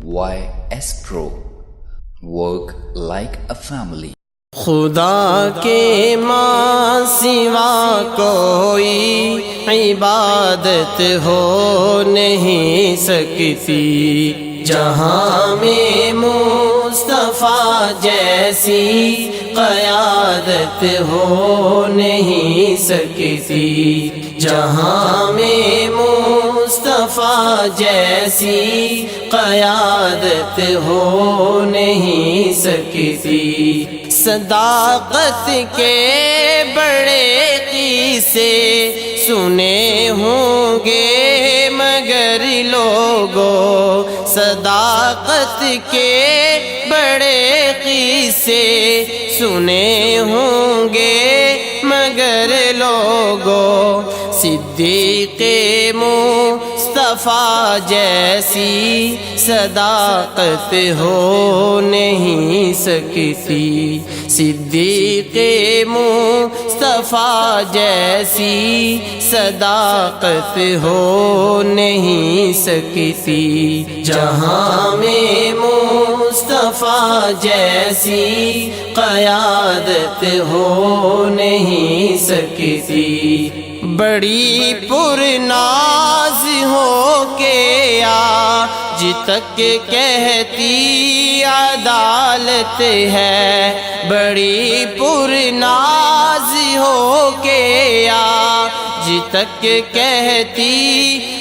YS Pro. Work like a family. خدا کے ماں سوا کوئی عبادت ہو نہیں سکتی، جہاں میں مصطفیٰ جیسی قیادت ہو نہیں سکتی، جہاں میں مصطفیٰ جیسی قیادت ہو نہیں سکتی۔ صداقت کے بڑے قصے سنے ہوں گے مگر لوگوں، صداقت کے بڑے قصے سنے ہوں گے مگر لوگوں، صدیق مصطفیٰ جیسی صداقت ہو نہیں سکتی، صدیق مصطفیٰ جیسی صداقت ہو نہیں سکتی، جہاں میں مصطفیٰ جیسی قیادت ہو نہیں سکتی۔ بڑی پرناز ہو کے آج تک کہتی عدالت ہے، بڑی پرناز ہو کے آج تک کہتی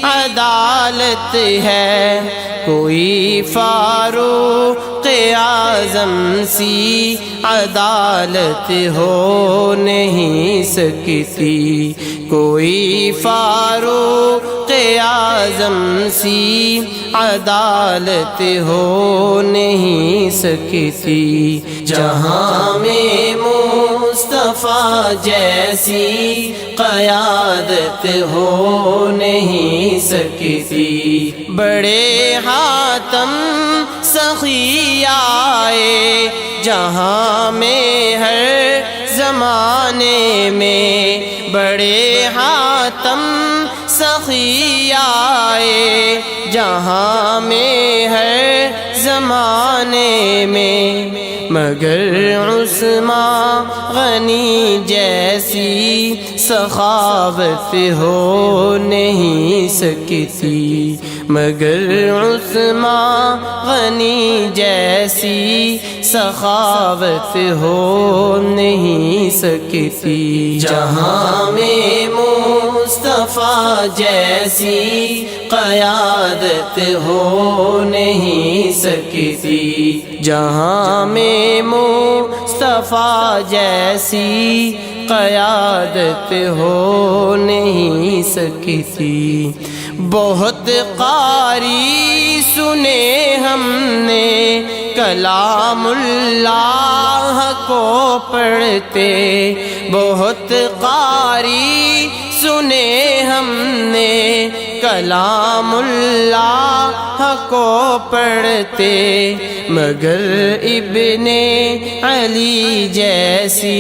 عدالت ہے، کوئی فاروق اعظم سی عدالت ہو نہیں سکتی، کوئی فاروق اعظم سی عدالت ہو نہیں سکتی، جہاں میں مصطفیٰ جیسی قیادت ہو نہیں سکتی۔ بڑے حاتم سخی آئے جہاں میں ہر زمانے میں، بڑے حاتم سخی آئے جہاں میں ہر زمانے میں، مگر عثمان غنی جیسی سخاوت ہو نہیں سکتی، مگر عثمان غنی جیسی سخاوت ہو نہیں سکتی، جہاں میں مصطفیٰ جیسی قیادت ہو نہیں سکتی، جہاں میں مصطفیٰ جیسی قیادت ہو نہیں سکتی۔ بہت قاری سنے ہم نے کلام اللہ کو پڑھتے، بہت قاری سنے ہم نے کلام اللہ کو پڑھتے، مگر ابن علی جیسی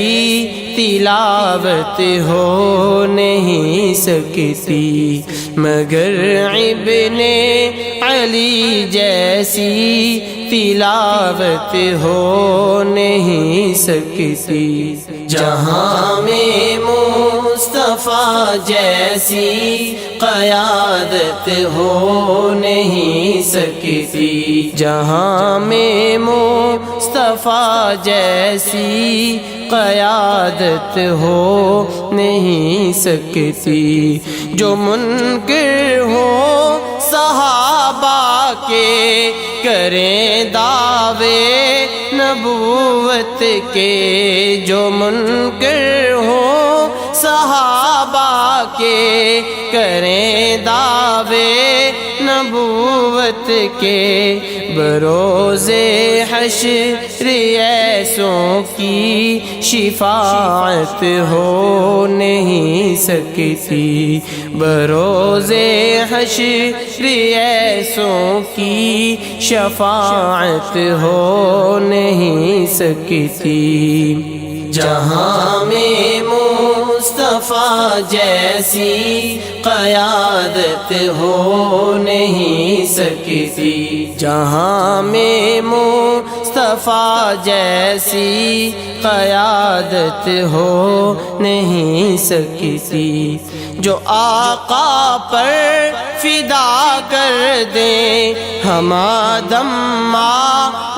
تلاوت ہو نہیں سکتی، مگر ابن علی جیسی تلاوت ہو نہیں سکتی، جہاں میں مصطفیٰ جیسی قیادت ہو نہیں سکتی، جہاں میں مصطفیٰ جیسی قیادت ہو نہیں سکتی۔ جو منکر ہو صحابہ کے کریں دعوے نبوت کے، جو منکر ہو صحابہ کے کریں دعوے نبوت کے، بروز حشر ایسوں کی شفاعت ہو نہیں سکتی، بروز حشر ایسوں کی شفاعت ہو نہیں سکتی، جہاں میں مصطفیٰ مصطفیٰ جیسی قیادت ہو نہیں سکتی، جہاں میں مصطفیٰ جیسی قیادت ہو نہیں سکتی۔ جو آقا پر فدا کر دے ہم آدم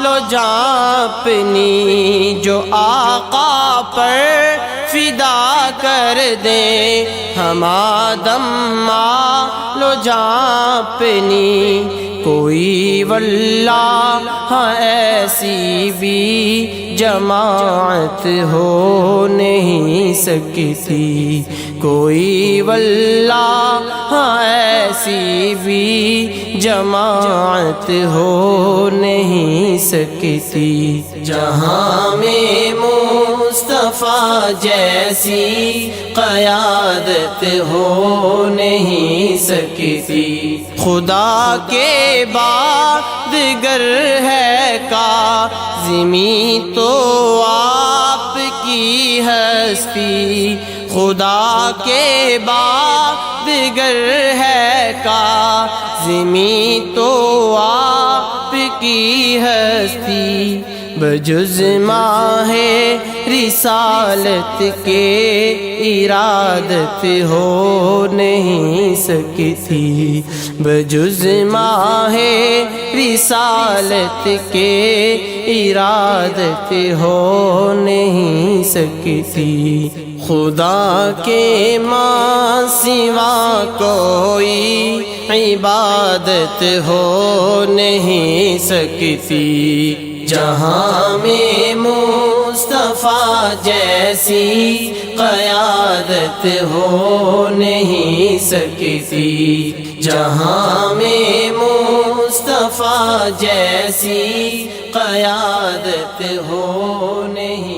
لو جاں اپنی، جو آقا پر فدا کر دے ہم آدم لو جاں اپنی، کوئی واللہ ایسی بھی جماعت ہو نہیں سکتی، کوئی واللہ ایسی بھی جماعت ہو نہیں سکتی، جہاں میں مصطفیٰ جیسی قیادت ہو نہیں سکتی۔ خدا کے بعد گر ہے کاظمی تو آپ کی ہستی، خدا کے بعد گر ہے کاظمی تو آپ کی ہستی، بجز ماہ رسالت کے ارادت ہو نہیں سکتی، بجز ماہ رسالت کے ارادت ہو نہیں سکتی، خدا کے ماں سوا کوئی عبادت ہو نہیں سکتی، جہاں میں مصطفیٰ جیسی قیادت ہو نہیں سکتی، جہاں میں مصطفیٰ جیسی قیادت ہو نہیں